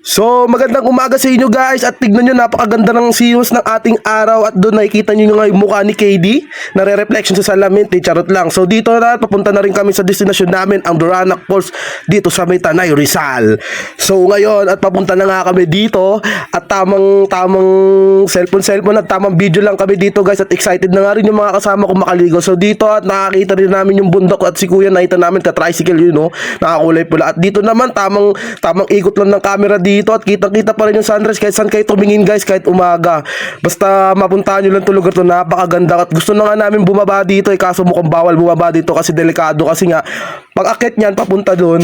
So magandang umaga sa inyo guys at tignan nyo napakaganda ng views ng ating araw at doon nakikita nyo nga yung mukha ni KD nare-reflection sa salamin, charot lang. So dito na papunta na rin kami sa destination namin ang Doranac Falls dito sa May Tanay, Rizal. So ngayon at papunta na nga kami dito at tamang cellphone at tamang video lang kami dito guys at excited na nga rin yung mga kasama ko makaligo. So dito at nakakita rin namin yung bundok at si kuya nakita namin ka-tricycle yun no, nakakulay pula. At dito naman tamang ikot lang ng camera dito at kitang-kita pa rin yung sunrise kahit saan kayo tumingin guys, kahit umaga. Basta mapuntahan nyo lang itong lugar to, napakaganda. At gusto na nga namin bumaba dito kaso mukhang bawal bumaba dito kasi delikado kasi nga pag akit nyan papunta doon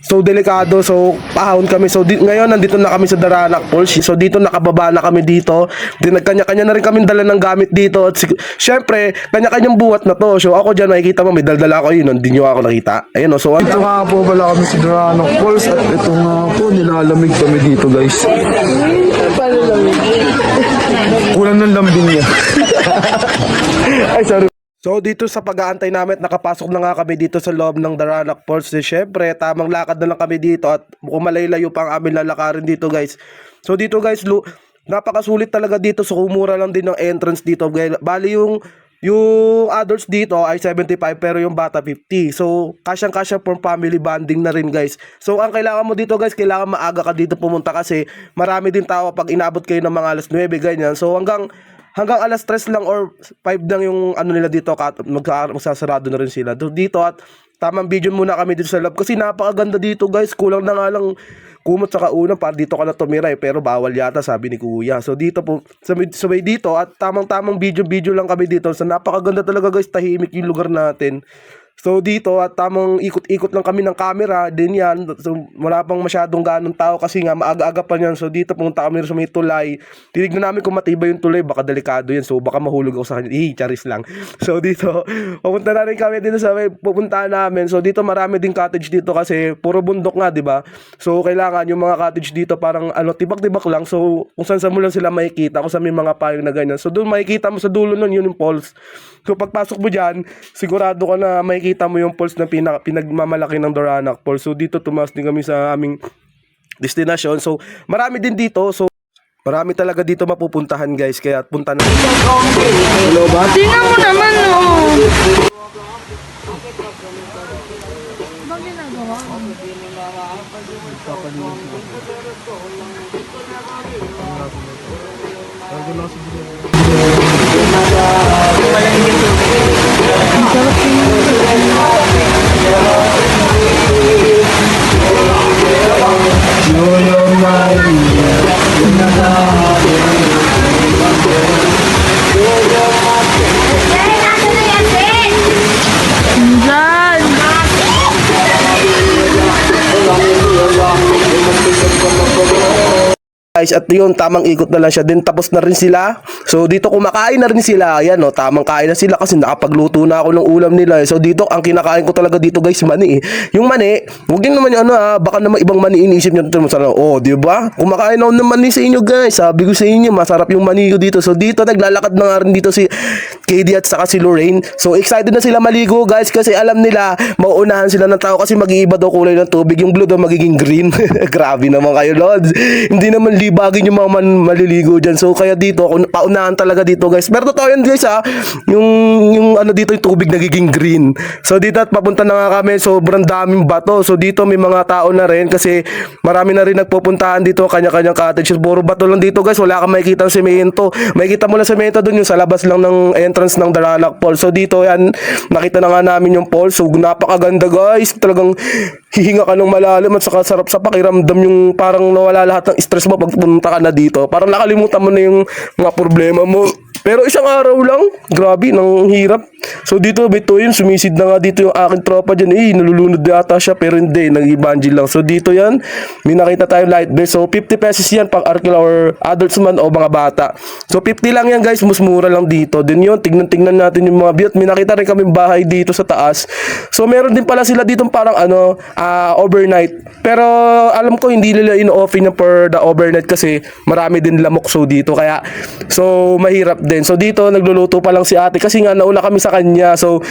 so delikado, so pahon kami. So ngayon nandito na kami sa Doranac Falls. So dito nakababa na kami dito. Nagkanya-kanya na rin kami dala ng gamit dito. At syempre, kanya-kanyang buhat na to. So ako dyan makikita mo may daldala ko yun. Hindi nyo ako nakita. Ayun o. So Ito nga po pala kami sa Doranac Falls at ito nga po nilalamig kami dito guys. Kulang ng lambing niya. ay sorry. So dito sa pag-aantay namin nakapasok na nga kami dito sa loob ng Doranac Falls. Siyempre tamang lakad na lang kami dito at mukhang malalayo pa ang aming lalakarin dito guys. So dito guys napakasulit talaga dito. So kumura lang din ng entrance dito. Bali yung adults dito ay 75 pero yung bata 50. So kasyang-kasya for family bonding na rin guys. So ang kailangan mo dito guys, kailangan maaga ka dito pumunta kasi marami din tao pag inabot kayo ng mga alas 9 ganyan. So hanggang alas 3 lang or 5 lang yung ano nila dito, magsasarado na rin sila dito. At tamang video muna kami dito sa lab kasi napakaganda dito guys. Kulang na nga lang kumot sa kaunang para dito ka na tumira pero bawal yata sabi ni kuya. So dito po sa may dito at tamang video lang kami dito. So napakaganda talaga guys, tahimik yung lugar natin. So dito at tamang ikot-ikot lang kami ng camera din yan. So wala pang masyadong ganong tao kasi nga maaga-aga pa yan. So dito pumunta kami sa may tulay. Tinignan namin kung matibay yung tulay, baka delikado yan. So baka mahulog ako sa kanya. Charis lang. So dito pupunta na rin kami dito sa may pupuntahan namin. So dito marami din cottage dito kasi puro bundok nga, di ba? So kailangan yung mga cottage dito parang tibak-tibak lang. So kung saan mo lang sila makikita, kung saan may mga payong na ganyan. So doon makikita mo sa dulo nun yun yung falls. So pagpasok mo dyan, sigurado ka na makikita mo yung falls na pinagmamalaki ng Doranac Falls. So dito tumas din kami sa aming destination. So marami din dito. So marami talaga dito mapupuntahan guys. Kaya punta na. Hello ba? Tingnan mo naman, oh. Bang ginagawa ko? Guys, at yun, tamang ikot na lang siya. Din tapos na rin sila. So dito kumakain na rin sila. Ayan no, tamang kain na sila kasi nakapagluto na ako ng ulam nila. So dito, ang kinakain ko talaga dito guys, mani. Yung mani, huwag din naman yung baka naman ibang mani inisip nyo. Oh, di ba? Kumakain ako ng mani sa inyo guys. Sabi ko sa inyo, masarap yung mani ko dito. So dito, naglalakad na nga rin dito si KD at saka si Lorraine. So excited na sila maligo guys kasi alam nila, mauunahan sila ng tao kasi mag-iiba daw kulay ng tubig. Yung blue daw magiging green. Grabe naman kayo, Lods. Hindi naman libagin yung mga maliligo dyan. So kaya dito ako paunahan talaga dito guys. Pero totoo yan guys yung dito yung tubig nagiging green. So dito at papunta na nga kami. Sobrang daming bato. So dito may mga tao na rin kasi marami na rin nagpupuntahan dito, kanya-kanyang cottage. Puro bato lang dito guys. Wala kang makikita ng semento. Makikita mo lang semento dun yung sa labas lang ng entrance ng Doranac Falls. So dito yan nakita na nga namin yung falls. So napakaganda guys. Talagang hihinga ka ng malalim at saka sarap sa pakiramdam yung parang nawala lahat ng stress mo pag punta ka na dito. Parang nakalimutan mo na yung mga problema mo. Pero isang araw lang, grabe, nang hirap. So dito, bito yun, sumisid na nga dito yung aking tropa dyan. Nalulunod yata siya, pero hindi, nag-bungee lang. So dito yan, may nakita tayong light bear. So 50 pesos yan, pang arkila or adults man o mga bata. So 50 lang yan guys, mas mura lang dito. Din yun, tignan natin yung mga view. May nakita rin kami bahay dito sa taas. So meron din pala sila dito parang overnight. Pero alam ko hindi nila in-offer niya for the overnight kasi marami din lamok so dito. Kaya, so mahirap din. din. So dito nagluluto pa lang si ate kasi nga nauna kami sa kanya. So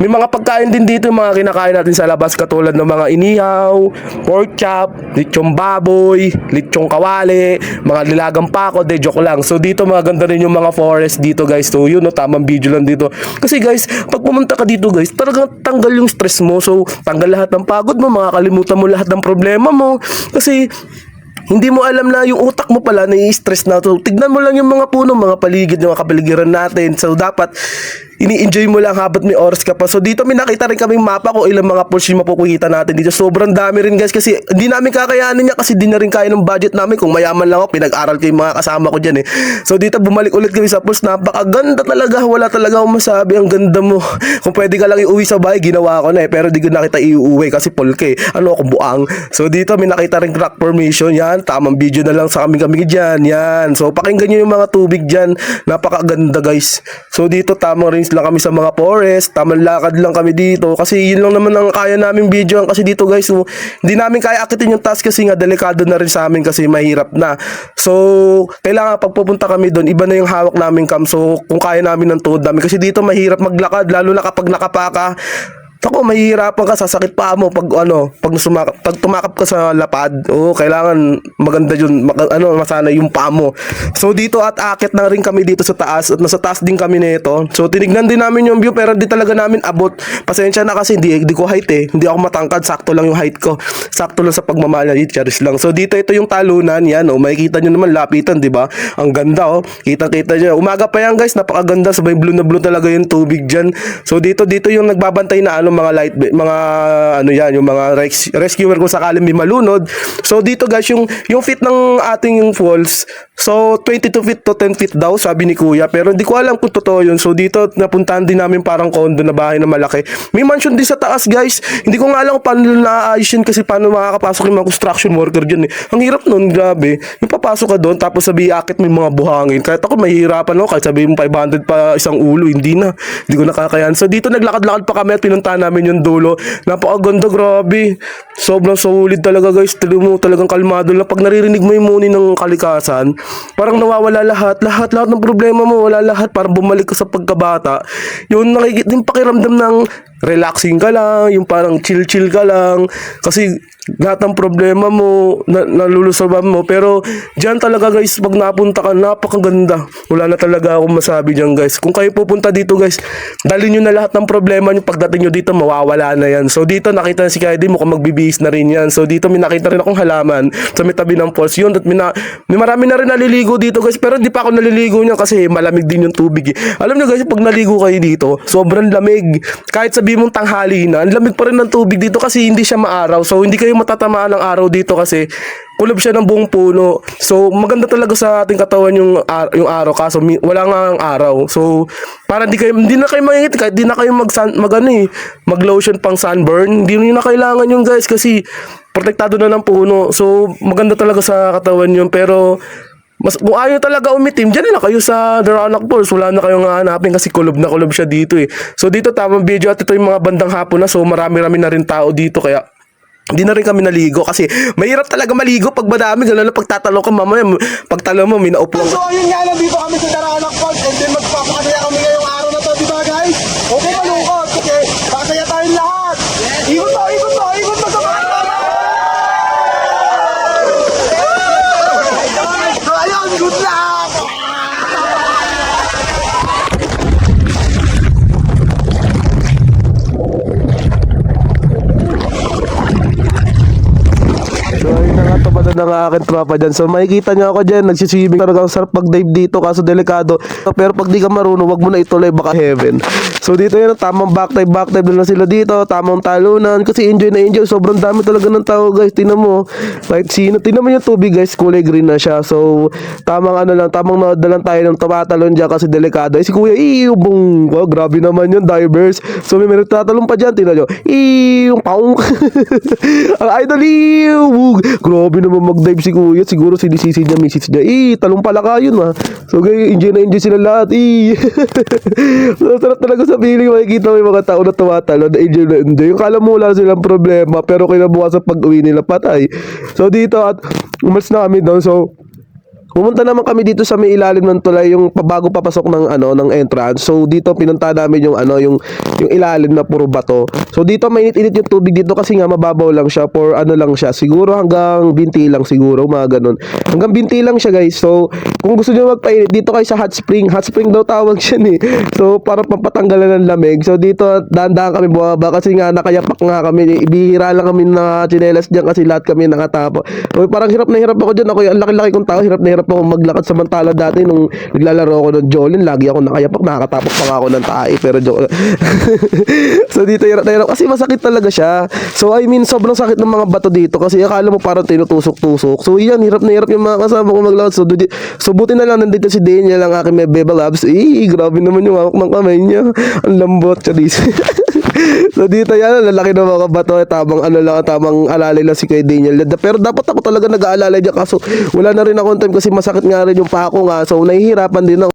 may mga pagkain din dito yung mga kinakain natin sa labas katulad ng mga inihaw, pork chop, lechong baboy, lechong kawali, mga nilagang pako, de joke lang. So dito maganda rin yung mga forest dito guys. So yun no, tamang video lang dito. Kasi guys, pag pumunta ka dito guys, talagang tanggal yung stress mo. So tanggal lahat ng pagod mo, makakalimutan mo lahat ng problema mo. Kasi hindi mo alam na yung utak mo pala nai-stress na. So, tignan mo lang yung mga puno, mga paligid, yung mga kapaligiran natin. So, dapat ini-enjoy mo lang habang may oras ka pa. So, dito may nakita rin kaming mapa kung ilang mga pools yung mapupukita natin dito. Sobrang dami rin guys kasi hindi namin kakayanin niya kasi di na rin kaya ng budget namin. Kung mayaman lang ako, pinag-aral ko yung mga kasama ko dyan eh. So, dito bumalik ulit kami sa pools. Napakaganda talaga. Wala talaga akong masabi. Ang ganda mo. Kung pwede ka lang iuwi sa bahay, ginawa ko na eh. Pero di ko nakita iuwi kasi polke. Ano ako buang. So, dito may nakita rin rock formation. Yan. Tamang video na lang sa kami dyan. Yan. So, pakinggan nyo yung mga tubig dyan. Napakaganda guys. So, dito tamang rin lang kami sa mga forest. Tamang lakad lang kami dito. Kasi yun lang naman ang kaya naming video. Kasi dito guys, so, hindi namin kaya akitin yung task kasi nga delikado na rin sa amin kasi mahirap na. So, kailangan pagpupunta kami doon, iba na yung hawak namin cam. So, kung kaya namin ng tuhod namin. Kasi dito mahirap maglakad. Lalo na kapag nakapaka. Ako, mahihirapan ka, sasakit pa mo pag pag tumakap ka sa lapad. Oo, kailangan maganda yun, masana yung paa mo. So dito at akit na rin kami dito sa taas at nasa taas din kami nito. So tinignan din namin yung view pero di talaga namin abot. Pasensya na kasi hindi ko height eh. Hindi ako matangkad, sakto lang yung height ko. Sakto lang sa pagmamahal, charis lang. So dito ito yung talunan, yan oh, makikita nyo naman lapitan, di ba? Ang ganda oh. Kita-kita nyo. Umaga pa yan guys, napakaganda, sabay blue na blue talaga yung tubig diyan. So dito yung nagbabantay na mga light, mga yan, yung mga rescuer kung sakaling may malunod. So dito guys, yung feet ng ating falls, so 22 feet to 10 feet daw, sabi ni kuya. Pero hindi ko alam kung totoo yun. So dito, napuntahan din namin parang condo na bahay na malaki. May mansion din sa taas guys. Hindi ko nga alam kung paano naaayos yun kasi paano makakapasok yung mga construction worker dyan eh. Ang hirap nun, grabe. Yung papasok ka doon, tapos sabi akit may mga buhangin. Kahit ako mahihirapan ako, kahit sabi mo 500 pa isang ulo, hindi na. Hindi ko nakakayan. So dito naglakad-lakad pa kami at pinuntahan namin yung dulo. Napakaganda, grabe. Sobrang solid talaga guys. Talagang kalmado lang. Pag naririnig mo yung muni ng kalikasan, parang nawawala lahat ng problema mo, wala lahat. Parang bumalik ka sa pagkabata. Yun, nakikita yung pakiramdam ng relaxing ka lang, yung parang chill ka lang. Kasi lahat ng problema mo, nalulusaban mo. Pero dyan talaga guys, pag napunta ka, napakaganda. Wala na talaga akong masabi dyan guys. Kung kayo pupunta dito guys, dalhin nyo na lahat ng problema nyo. Pagdating nyo dito, mawawala na yan. So dito nakita na si Kaidi, mukhang magbibihis na rin yan. So dito may nakita rin akong halaman sa may tabi ng falls. Yun, at may marami na rin naliligo dito guys. Pero hindi pa ako naliligo niya kasi malamig din yung tubig eh. Alam nyo guys, pag naligo kayo dito, sobrang lamig. Kahit sabi mong tanghali na, ang lamig pa rin ng tubig dito kasi hindi siya maaraw. So hindi kayo matatamaan ng araw dito kasi kulob siya ng buong puno. So maganda talaga sa ating katawan yung araw kaso wala nga ang araw. So para hindi na kayo mangingit kahit di na kayo mag-lotion pang sunburn. Hindi niyo na kailangan yung guys kasi protektado na ng puno. So maganda talaga sa katawan yun pero kung ayaw talaga umitim, dyan na kayo sa Daranac Falls. Wala na kayong hanapin kasi kulob na kulob siya dito eh. So dito tamang video at ito yung mga bandang hapon na. So marami-rami na rin tao dito kaya hindi na rin kami naligo kasi mahirap talaga maligo pag madami. Gano'n na pagtatalo ka mamaya. Pagtalo mo, may naupo. So ayun nga, nandito kami sa Daranac Falls and then magpapakasaya kami ngayong araw na to, di ba guys? Okay, malungkot. Okay, pakasaya tayong lahat. Ikot mo sa mga. So ayun, good luck! So ayun na nga, tabada ng aking tropa dyan. So makikita nyo ako dyan, nagsiswimming talaga. Ang sarap pag-dive dito kaso delikado. Pero pag di ka marunong, wag mo na ituloy, baka heaven. So dito yun, tamang backdive na sila dito. Tamang talunan kasi enjoy na enjoy. Sobrang dami talaga ng tao guys. Tingnan mo, kahit sino. Tingnan mo yung tubig guys, kulay green na siya. So tamang nood na lang tayo ng tumatalon dyan kasi delikado. Si kuya, bong. Wow, grabe naman yun, divers. So may nagtatalon pa dyan, tingnan nyo. Yung paung. Ang idol, grabe naman mag-dive si kuya. Siguro sinisisi niya, misis niya. Talong pala kayo na. So guys, enjoy na enjoy sila lahat. So sarap talaga sa feeling. Makikita mo yung mga tao na tumatalo na enjoy na enjoy. Yung kala mo wala silang problema pero kinabukasan pag uwi nila patay. So dito at umalis na kami doon. So pumunta naman kami dito sa may ilalim ng tulay, yung bago papasok ng ng entrance. So dito pinunta namin yung yung ilalim na puro bato. So dito mainit-init yung tubig dito kasi nga mababaw lang siya, for lang siya. Siguro hanggang binti lang siguro, mga ganun. Hanggang binti lang siya, guys. So kung gusto niyo magpainit dito kayo sa hot spring daw tawag siya eh. So para pampatanggalan ng lamig. So dito dahan-dahan kami bumaba kasi nga nakayapak nga kami. Ibihira lang kami na tsinelas diyan kasi lahat kami nakatapo. So parang hirap na hirap ako diyan. Ako ang laki-laki kong tao, hirap na hirap ako maglakad, samantala dati nung naglalaro ako ng Jolin, lagi ako nakayapak, nakakatapos pa nga ako ng tae, pero so dito hirap na hirap kasi masakit talaga siya. So I mean sobrang sakit ng mga bato dito kasi akala mo parang tinutusok-tusok. So yan, hirap na hirap yung mga kasama ko maglakad. So buti na lang nandito si Daniel, ang aking may Beba Labs. Grabe naman yung hawak ng kamay niya, ang lambot, charis. So dito yan, lalaki ng mga bato, tamang alalay lang si kay Daniel. Pero dapat ako talaga nag-aalalay dyan, kaso wala na rin akong time kasi masakit nga rin yung paa ko nga. So nahihirapan din ako.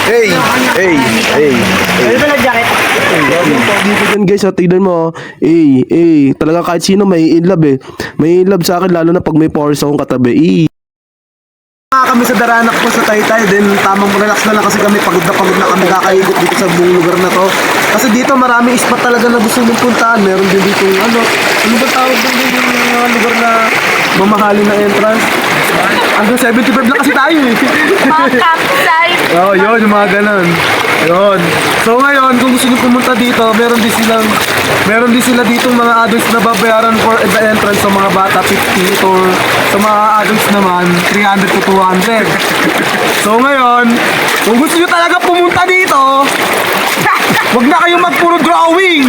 Hey. Dito dyan guys, tignan mo. Talaga kahit sino may in love eh. May in love sa akin, lalo na pag may force akong katabi. Kami sa Daranak po sa Taytay, then tamang relax na lang kasi kami pagod na kami kakaikot dito sa buong lugar na to. Kasi dito marami spot talaga na gusto mong puntaan. Meron din dito ano ba tawag din yung mga lugar na mamahalin na entrance. Hanggang 75 lang kasi tayo eh. Mga campsite. Oo, yun, yung mga ganun. Yun. So ngayon, kung gusto nyo pumunta dito, meron din sila ditong mga adults na babayaran for the entrance. Sa mga bata, 50, or sa mga adults naman, 300 to 200. So ngayon, kung gusto nyo talaga pumunta dito, wag na kayong magpuro drawing.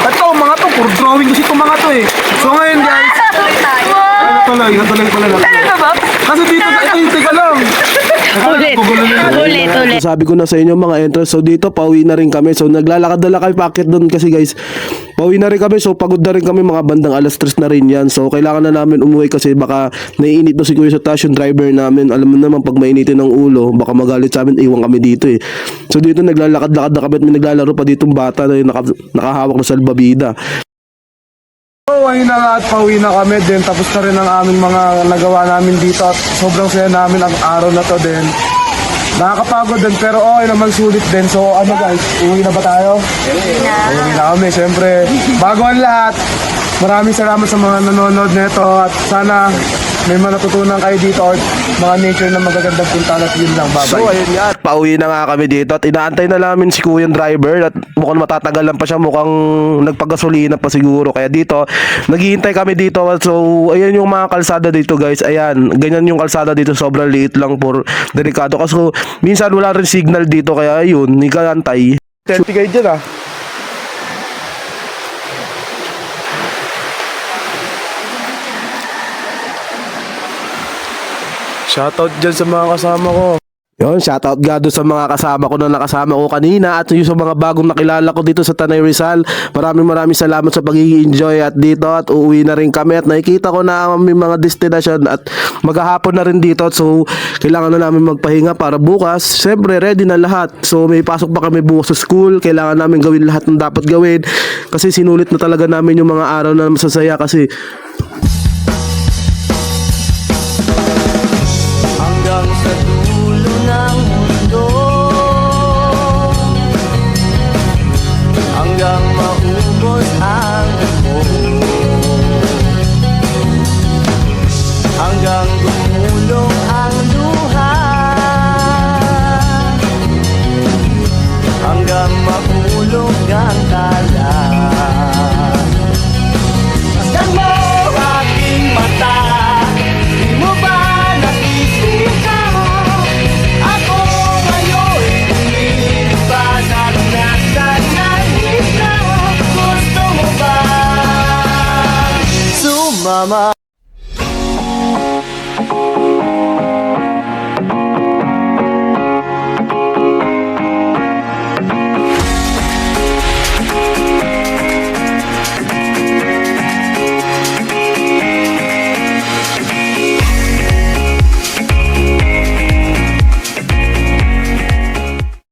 Ito, mga to, puro drawing kasi itong mga to eh. So ngayon guys, tuloy pala lang. Kasi dito, teka lang. Ulit. Sabi ko na sa inyo mga entrance, so dito pauwi na rin kami. So naglalakad na lang kami packet doon kasi guys, pauwi na rin kami. So pagod na rin kami, mga bandang alas 3 na rin yan. So kailangan na namin umuwi kasi baka naiinit na si Kuya sa taas yung driver namin. Alam mo naman pag mainitin ng ulo, baka magalit sa amin, iwan kami dito eh. So dito naglalakad-lakad na kami at may naglalaro pa ditong bata na nakahawak na salbabida. So, ayun na nga at pauwi na kami din. Tapos na rin ang aming mga nagawa namin dito at sobrang saya namin ang araw na to din. Nakakapagod din pero okay naman, sulit din. So ano guys, uwi na ba tayo? Uwi na kami, syempre. Bago ang lahat, maraming salamat sa mga nanonood nito at sana may natutunan kayo dito or mga nature na magagandang puntahan at yun lang. Bye-bye. So ayun nga, pauwi na nga kami dito at inaantay na namin si Kuya driver at mukhang matatagalan pa siya, mukhang nagpagasolina pa siguro. Kaya dito, naghihintay kami dito. So ayan yung mga kalsada dito guys. Ayan, ganyan yung kalsada dito, sobrang liit lang, for delikado. Kasi minsan wala rin signal dito, kaya yun, nikaantay. 30 kayo dyan ah. Shoutout dyan sa mga kasama ko. Yun, shoutout nga doon sa mga kasama ko na nakasama ko kanina at yung sa mga bagong nakilala ko dito sa Tanay Rizal. Maraming salamat sa pag-i-enjoy at dito at uuwi na rin kami at nakikita ko na may mga destination at maghahapon na rin dito. So, kailangan na namin magpahinga para bukas. Siyempre, ready na lahat. So, may pasok pa kami bukas sa school. Kailangan namin gawin lahat ng dapat gawin kasi sinulit na talaga namin yung mga araw na masasaya kasi hanggang sa dulo ng mundo, hanggang maubos ang dugo, hanggang gumulong ang luha, hanggang mahulog ang tala. Masdan mo aking mata, di mo ba nakikita? Ako ngayon lumipas at nasa langit na. Gusto mo ba sumama?